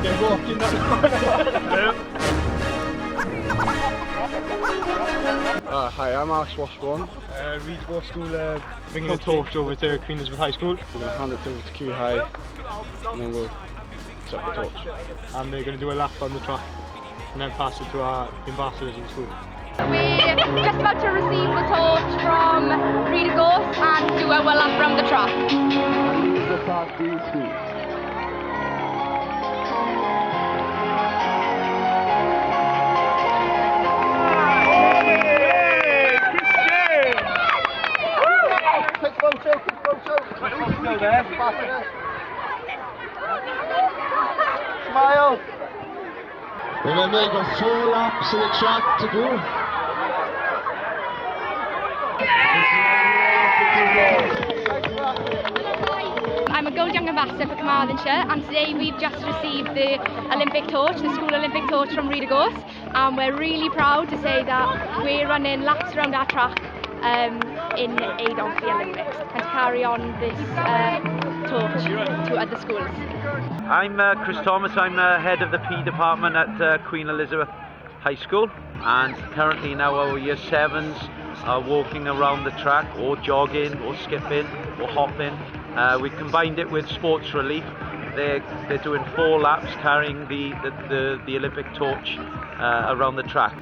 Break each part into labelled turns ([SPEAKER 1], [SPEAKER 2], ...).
[SPEAKER 1] They're walking down
[SPEAKER 2] Hi, I'm Alex Washburn.
[SPEAKER 1] Rhyd-y-Gors School bringing a torch over to Queen Elizabeth High School.
[SPEAKER 2] We're going to hand it over to Q High and then we'll set the torch.
[SPEAKER 1] And they're going to do a lap on the track and then pass it to our ambassadors in school.
[SPEAKER 3] We're just about to receive the torch from Rhyd-y-Gors and do our lap around the track.
[SPEAKER 2] Smile!
[SPEAKER 4] Remember, you've got 4 laps of the track to go.
[SPEAKER 3] I'm a Gold Young Ambassador for Carmarthenshire, and today we've just received the Olympic torch, the school Olympic torch from Rhyd-y-Gors, and we're really proud to say that we're running laps around our track in aid of the Olympics and to carry on this torch to other schools.
[SPEAKER 5] I'm Chris Thomas, I'm head of the PE department at Queen Elizabeth High School, and currently now our year 7s are walking around the track or jogging or skipping or hopping. We've combined it with sports relief. They're doing 4 laps carrying the Olympic torch around the track.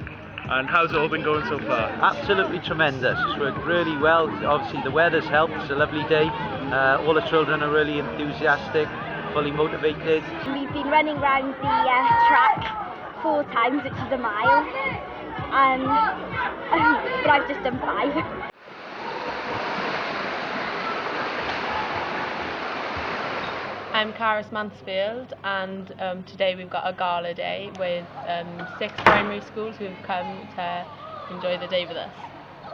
[SPEAKER 1] And how's it all been going so far?
[SPEAKER 5] Absolutely tremendous. It's worked really well. Obviously the weather's helped. It's a lovely day. All the children are really enthusiastic, fully motivated.
[SPEAKER 6] We've been running around the track 4 times, which is a mile, and but I've just done 5.
[SPEAKER 7] I'm Caris Mansfield, and today we've got a gala day with 6 primary schools who've come to enjoy the day with us.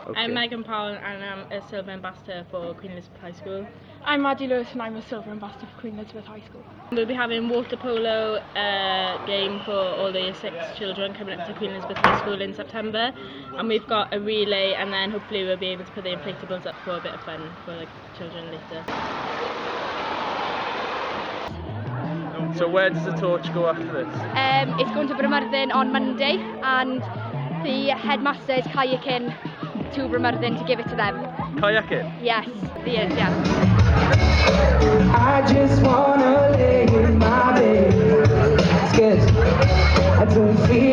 [SPEAKER 2] Okay.
[SPEAKER 8] I'm Megan Powell and I'm a Silver Ambassador for Queen Elizabeth High School.
[SPEAKER 9] I'm Maddie Lewis and I'm a Silver Ambassador for Queen Elizabeth High School.
[SPEAKER 8] We'll be having water polo game for all the year 6 children coming up to Queen Elizabeth High School in September, and we've got a relay, and then hopefully we'll be able to put the inflatables up for a bit of fun for the children later.
[SPEAKER 1] So where does the torch go after this?
[SPEAKER 3] It's going to Carmarthen on Monday, and the headmaster is kayaking to Carmarthen to give it to them.
[SPEAKER 1] Kayaking?
[SPEAKER 3] Yes, he is, yeah.
[SPEAKER 10] I just wanna lay in my bed. It's good. I don't feel